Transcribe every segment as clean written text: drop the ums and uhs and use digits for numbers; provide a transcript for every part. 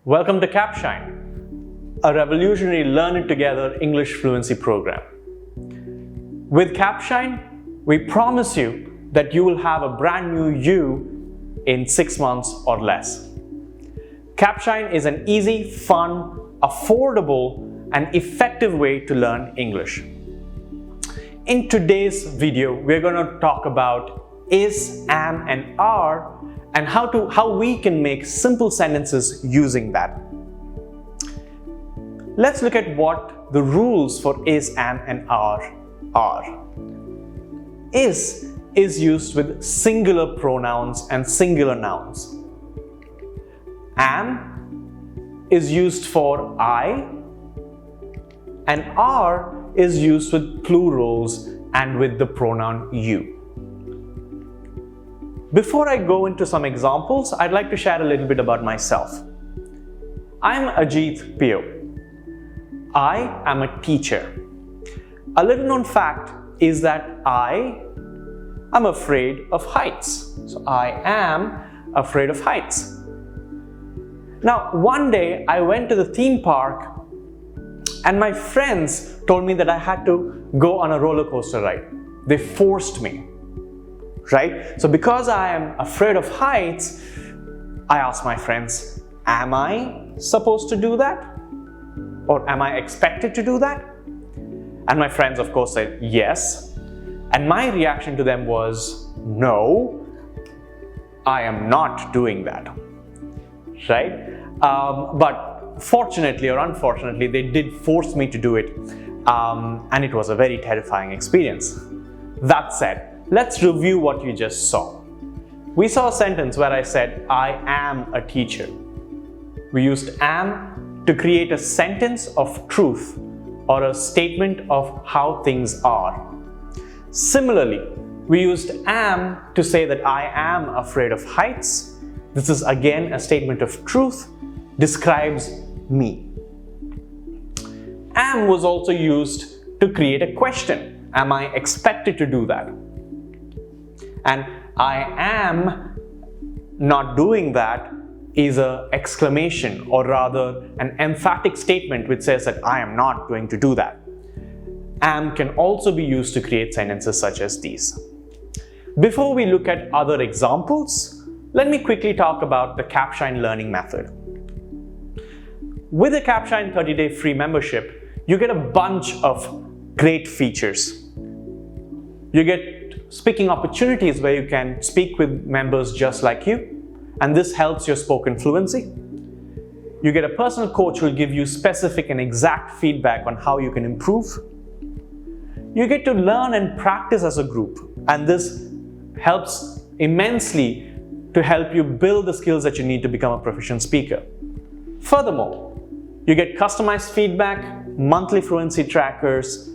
Welcome to Capshine, a revolutionary Learn It Together English fluency program. With Capshine, we promise you that you will have a brand new you in 6 months or less. Capshine is an easy, fun, affordable, and effective way to learn English. In today's video, we're going to talk about is, am, and are, and how we can make simple sentences using that. Let's look at what the rules for is, am, and are. Is used with singular pronouns and singular nouns. Am is used for I, and are is used with plurals and with the pronoun you. Before I go into some examples, I'd like to share a little bit about myself. I'm Ajit Pio. I am a teacher. A little known fact is that I am afraid of heights. So I am afraid of heights. Now, one day I went to the theme park and my friends told me that I had to go on a roller coaster ride. They forced me. Right? So because I am afraid of heights, I asked my friends, am I supposed to do that? Or am I expected to do that? And my friends, of course, said yes. And my reaction to them was, no, I am not doing that. Right? But fortunately or unfortunately, they did force me to do it. And it was a very terrifying experience. That said, let's review what you just saw. We saw a sentence where I said, I am a teacher. We used am to create a sentence of truth or a statement of how things are. Similarly, we used am to say that I am afraid of heights. This is again a statement of truth, describes me. Am was also used to create a question. Am I expected to do that? And I am not doing that is an exclamation, or rather an emphatic statement which says that I am not going to do that. Am can also be used to create sentences such as these. Before we look at other examples, let me quickly talk about the Capshine learning method. With the Capshine 30-day free membership, you get a bunch of great features. You get speaking opportunities where you can speak with members just like you, and this helps your spoken fluency. You get a personal coach who will give you specific and exact feedback on how you can improve. You get to learn and practice as a group, and this helps immensely to help you build the skills that you need to become a proficient speaker. Furthermore, you get customized feedback, monthly fluency trackers,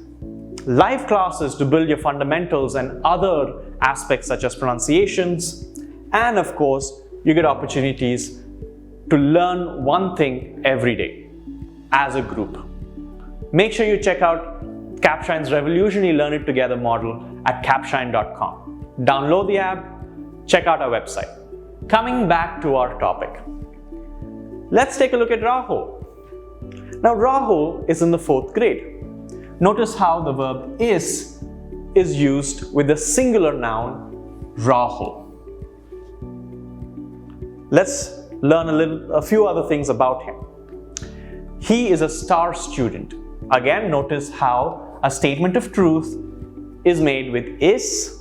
live classes to build your fundamentals and other aspects such as pronunciations, and of course, you get opportunities to learn one thing every day as a group. Make sure you check out Capshine's revolutionary Learn It Together model at capshine.com. Download the app, check out our website. Coming back to our topic, let's take a look at Rahul. Now, Rahul is in the 4th grade. Notice how the verb is used with the singular noun Rahul. Let's learn a few other things about him. He is a star student. Again, notice how a statement of truth is made with is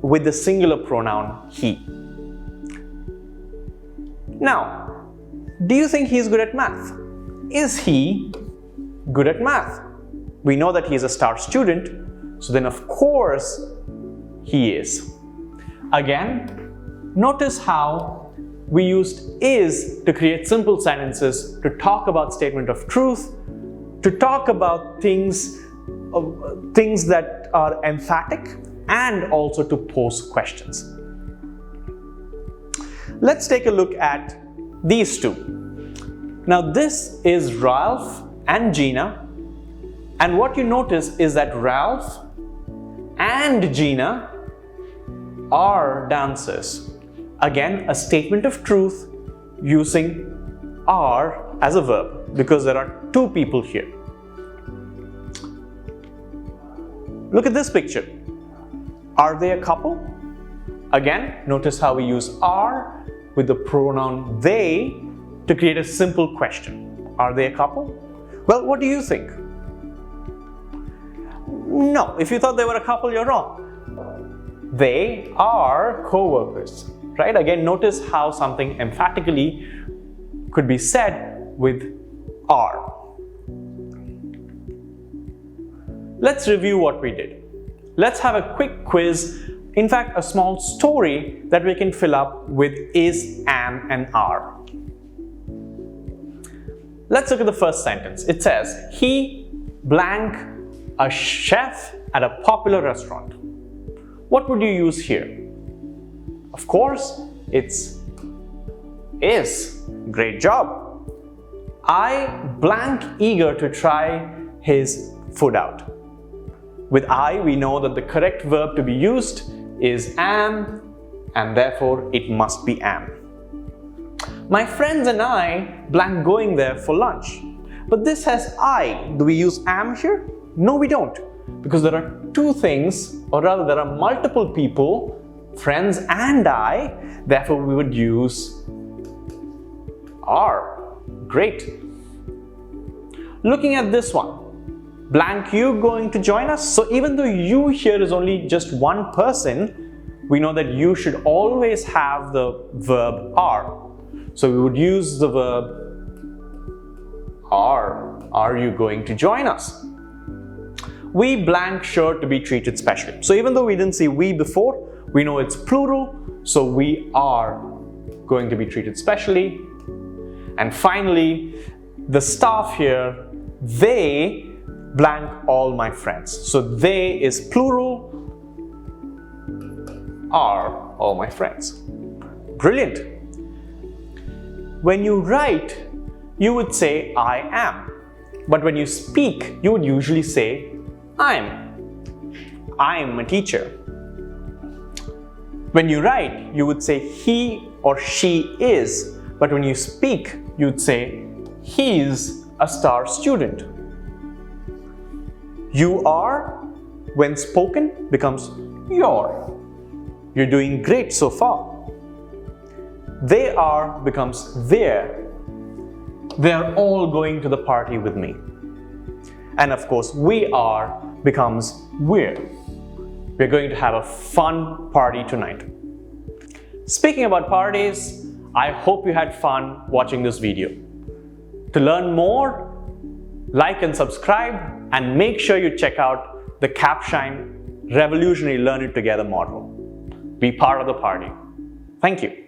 with the singular pronoun he. Now, do you think he is good at math? Is he good at math? We know that he is a star student, so then of course he is. Again, notice how we used is to create simple sentences, to talk about statement of truth, to talk about things that are emphatic, and also to pose questions. Let's take a look at these two. Now this is Ralph and Gina. And what you notice is that Ralph and Gina are dancers. Again, a statement of truth using are as a verb because there are two people here. Look at this picture. Are they a couple? Again, notice how we use are with the pronoun they to create a simple question. Are they a couple? Well, what do you think? No, if you thought they were a couple, you're wrong. They are co-workers, right? Again, notice how something emphatically could be said with are. Let's review what we did. Let's have a quick quiz, in fact, a small story that we can fill up with is, am, and are. Let's look at the first sentence. It says, he blank a chef at a popular restaurant. What would you use here? Of course, it's is. Great job. I blank eager to try his food out. With I, we know that the correct verb to be used is am, and therefore it must be am. My friends and I blank going there for lunch. But this has I. Do we use am here? No, we don't. Because there are two things, or rather there are multiple people, friends and I, therefore we would use are. Great. Looking at this one, blank you going to join us? So even though you here is only just one person, we know that you should always have the verb are. So we would use the verb are. Are you going to join us? We blank sure to be treated specially. So even though we didn't see we before, we know it's plural, so we are going to be treated specially. And finally, the staff here, they blank all my friends. So they is plural, are all my friends. Brilliant. When you write, you would say I am. But when you speak, you would usually say I'm a teacher. When you write, you would say he or she is, but when you speak, you'd say he's a star student. You are, when spoken, becomes your. You're doing great so far. They are becomes their. They're all going to the party with me. And of course, we are becomes we're. We're going to have a fun party tonight. Speaking about parties, I hope you had fun watching this video. To learn more, like and subscribe, and make sure you check out the Capshine Revolutionary Learn It Together model. Be part of the party. Thank you.